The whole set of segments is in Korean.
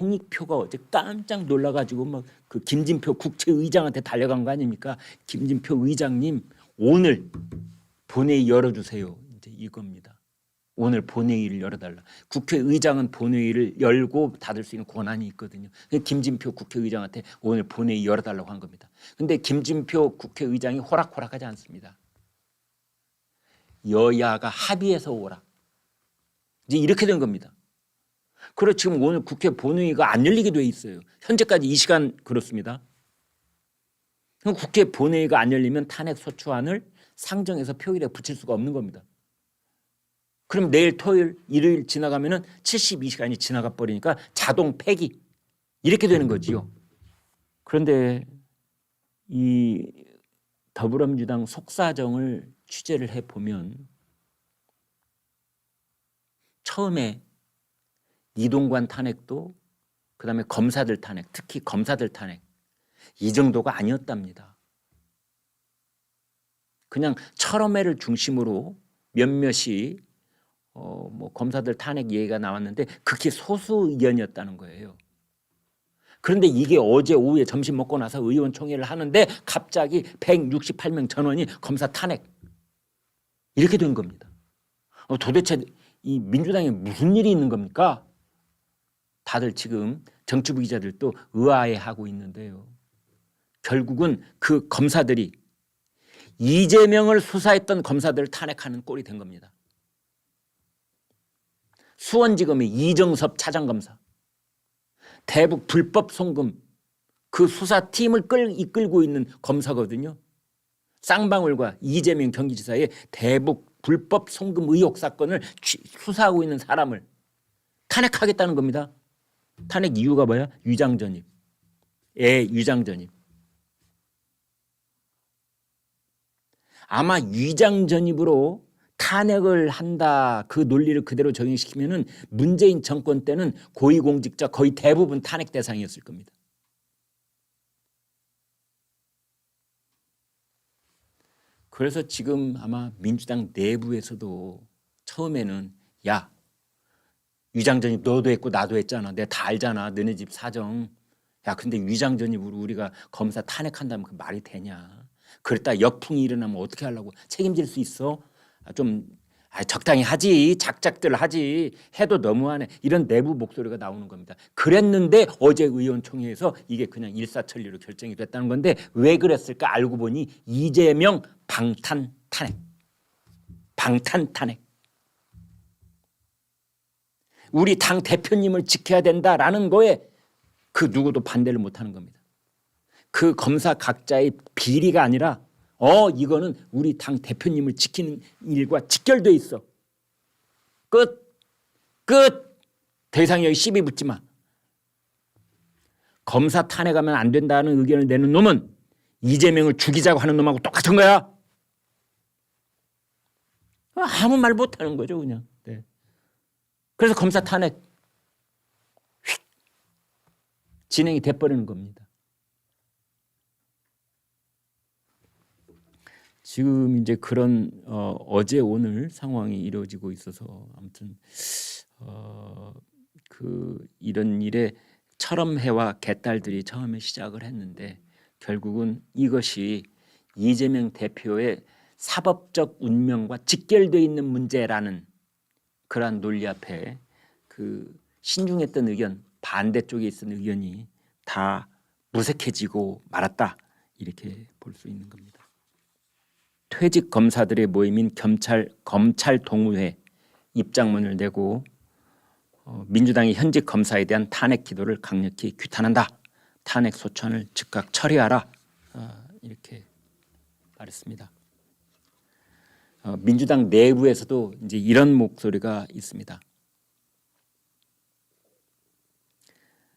홍익표가 어제 깜짝 놀라가지고 막 그 김진표 국회의장한테 달려간 거 아닙니까? 김진표 의장님 오늘 본회의 열어주세요. 이제 이겁니다. 오늘 본회의를 열어달라. 국회의장은 본회의를 열고 닫을 수 있는 권한이 있거든요. 김진표 국회의장한테 오늘 본회의 열어달라고 한 겁니다. 그런데 김진표 국회의장이 호락호락하지 않습니다. 여야가 합의해서 오라. 이제 이렇게 된 겁니다. 그래서 지금 오늘 국회 본회의가 안 열리게 돼 있어요. 현재까지 이 시간 그렇습니다. 국회 본회의가 안 열리면 탄핵 소추안을 상정해서 표결에 붙일 수가 없는 겁니다. 그럼 내일 토요일, 일요일 지나가면은 72시간이 지나가 버리니까 자동 폐기 이렇게 되는 거지요. 그런데 이 더불어민주당 속사정을 취재를 해보면 처음에 이동관 탄핵도 그다음에 검사들 탄핵, 특히 검사들 탄핵 이 정도가 아니었답니다. 그냥 철험회를 중심으로 몇몇이 뭐 검사들 탄핵 얘기가 나왔는데 그게 소수 의견이었다는 거예요. 그런데 이게 어제 오후에 점심 먹고 나서 의원총회를 하는데 갑자기 168명 전원이 검사 탄핵 이렇게 된 겁니다. 도대체 이 민주당에 무슨 일이 있는 겁니까? 다들 지금 정치부 기자들도 의아해하고 있는데요. 결국은 그 검사들이 이재명을 수사했던 검사들을 탄핵하는 꼴이 된 겁니다. 수원지검의 이정섭 차장검사, 대북 불법 송금 그 수사팀을 이끌고 있는 검사거든요. 쌍방울과 이재명 경기지사의 대북 불법 송금 의혹 사건을 수사하고 있는 사람을 탄핵하겠다는 겁니다. 탄핵 이유가 뭐야? 위장전입. 위장전입. 아마 위장전입으로 탄핵을 한다 그 논리를 그대로 적용시키면은 문재인 정권 때는 고위공직자 거의 대부분 탄핵 대상이었을 겁니다. 그래서 지금 아마 민주당 내부에서도 처음에는 야 위장전입 너도 했고 나도 했잖아. 내가 다 알잖아. 너네 집 사정. 야 근데 위장전입으로 우리가 검사 탄핵한다면 그 말이 되냐. 그랬다 역풍이 일어나면 어떻게 하려고 책임질 수 있어? 좀 적당히 하지. 작작들 하지. 해도 너무하네. 이런 내부 목소리가 나오는 겁니다. 그랬는데 어제 의원총회에서 이게 그냥 일사천리로 결정이 됐다는 건데 왜 그랬을까 알고 보니 이재명 방탄 탄핵. 방탄 탄핵. 우리 당 대표님을 지켜야 된다라는 거에 그 누구도 반대를 못하는 겁니다. 그 검사 각자의 비리가 아니라 이거는 우리 당 대표님을 지키는 일과 직결돼 있어. 끝. 더 이상 여기 시비 붙지 마. 검사 탄핵하면 안 된다는 의견을 내는 놈은 이재명을 죽이자고 하는 놈하고 똑같은 거야. 아무 말 못하는 거죠 그냥. 네. 그래서 검사 탄핵 휙 진행이 돼버리는 겁니다. 지금 이제 그런 어제 오늘 상황이 이루어지고 있어서 아무튼 이런 일에 철험회와 개딸들이 처음에 시작을 했는데 결국은 이것이 이재명 대표의 사법적 운명과 직결되어 있는 문제라는 그러한 논리 앞에 그 신중했던 의견 반대쪽에 있었던 의견이 다 무색해지고 말았다 이렇게 볼 수 있는 겁니다. 퇴직 검사들의 모임인 검찰 동우회 입장문을 내고 민주당이 현직 검사에 대한 탄핵 기도를 강력히 규탄한다. 탄핵 소추안을 즉각 처리하라. 이렇게 말했습니다. 민주당 내부에서도 이제 이런 목소리가 있습니다.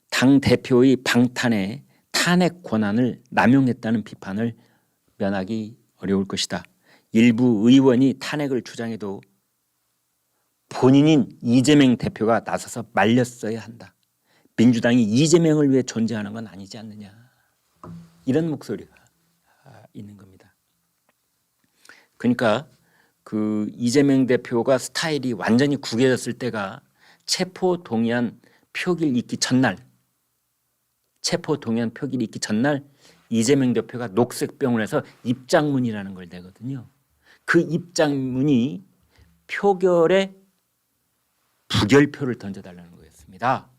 당 대표의 방탄에 탄핵 권한을 남용했다는 비판을 면하기 어려울 것이다. 일부 의원이 탄핵을 주장해도 본인인 이재명 대표가 나서서 말렸어야 한다. 민주당이 이재명을 위해 존재하는 건 아니지 않느냐. 이런 목소리가 있는 겁니다. 그러니까 그 이재명 대표가 스타일이 완전히 구겨졌을 때가 체포동의안 표결 있기 전날 체포 동의안 표결이 있기 전날 이재명 대표가 녹색병원에서 입장문이라는 걸 내거든요. 그 입장문이 표결에 부결표를 던져달라는 거였습니다.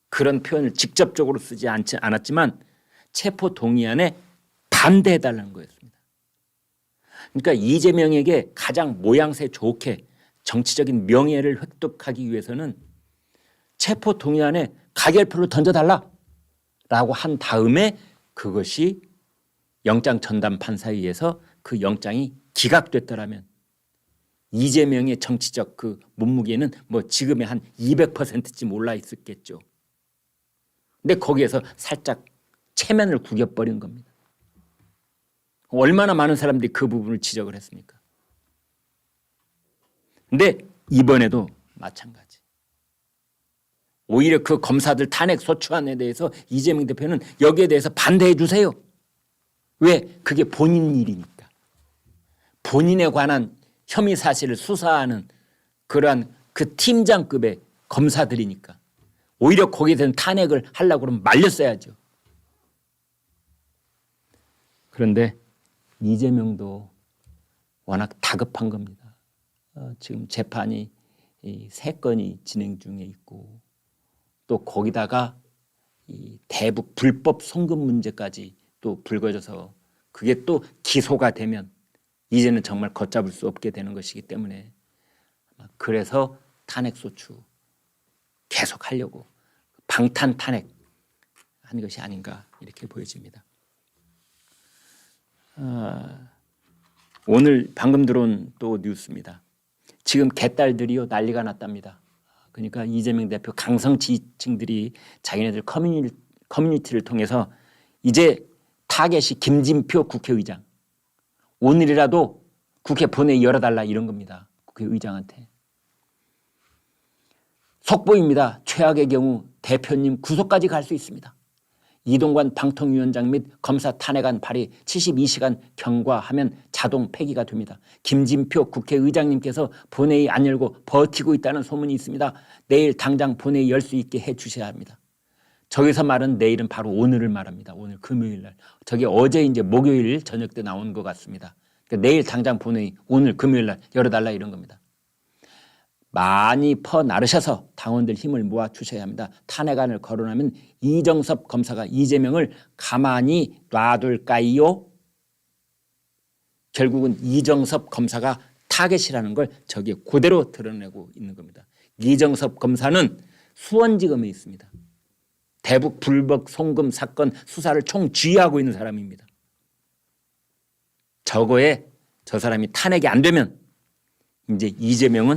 그런 표현을 직접적으로 쓰지 않았지만 체포 동의안에 반대해달라는 거였습니다. 그러니까 이재명에게 가장 모양새 좋게 정치적인 명예를 획득하기 위해서는 체포 동의안에 가결표를 던져달라라고 한 다음에 그것이 영장 전담 판사에 의해서 그 영장이 기각됐더라면 이재명의 정치적 그 몸무게는 뭐 지금의 한 200%쯤 올라 있었겠죠. 근데 거기에서 살짝 체면을 구겨버린 겁니다. 얼마나 많은 사람들이 그 부분을 지적을 했습니까? 근데 이번에도 마찬가지. 오히려 그 검사들 탄핵 소추안에 대해서 이재명 대표는 여기에 대해서 반대해 주세요. 왜? 그게 본인 일이니까. 본인에 관한 혐의 사실을 수사하는 그러한 그 팀장급의 검사들이니까 오히려 거기에 대한 탄핵을 하려고 그러면 말렸어야죠. 그런데 이재명도 워낙 다급한 겁니다. 지금 재판이 3건이 진행 중에 있고 또 거기다가 이 대북 불법 송금 문제까지 또 불거져서 그게 또 기소가 되면 이제는 정말 걷잡을 수 없게 되는 것이기 때문에 그래서 탄핵소추 계속 하려고 방탄 탄핵 한 것이 아닌가 이렇게 보여집니다. 오늘 방금 들어온 또 뉴스입니다. 지금 개딸들이요 난리가 났답니다. 그러니까 이재명 대표 강성 지지층들이 자기네들 커뮤니티를 통해서 이제 타겟이 김진표 국회의장, 오늘이라도 국회 본회의 열어달라 이런 겁니다. 국회의장한테. 속보입니다. 최악의 경우 대표님 구속까지 갈 수 있습니다. 이동관 방통위원장 및 검사 탄핵안 발의 72시간 경과하면 자동 폐기가 됩니다. 김진표 국회의장님께서 본회의 안 열고 버티고 있다는 소문이 있습니다. 내일 당장 본회의 열 수 있게 해 주셔야 합니다. 저기서 말은 내일은 바로 오늘을 말합니다. 오늘 금요일 날. 저게 어제 이제 목요일 저녁 때 나온 것 같습니다. 그러니까 내일 당장 본회의 오늘 금요일 날 열어달라 이런 겁니다. 많이 퍼나르셔서 당원들 힘을 모아 주셔야 합니다. 탄핵안을 거론하면 이정섭 검사가 이재명을 가만히 놔둘까요? 결국은 이정섭 검사가 타겟이라는 걸 저기 그대로 드러내고 있는 겁니다. 이정섭 검사는 수원지검에 있습니다. 대북 불법 송금 사건 수사를 총쥐하고 있는 사람입니다. 저거에 저 사람이 탄핵이 안 되면 이제 이재명은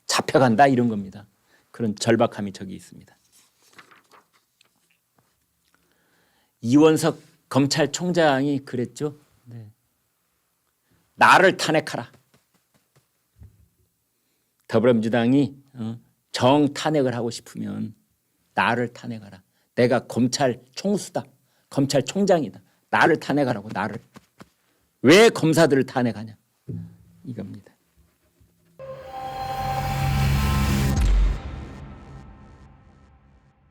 잡혀간다 이런 겁니다. 그런 절박함이 저기 있습니다. 이원석 검찰총장이 그랬죠. 네. 나를 탄핵하라. 더불어민주당이 정탄핵을 하고 싶으면 나를 탄핵하라. 내가 검찰 총수다. 검찰총장이다. 나를 탄핵하라고 나를. 왜 검사들을 탄핵하냐. 이겁니다.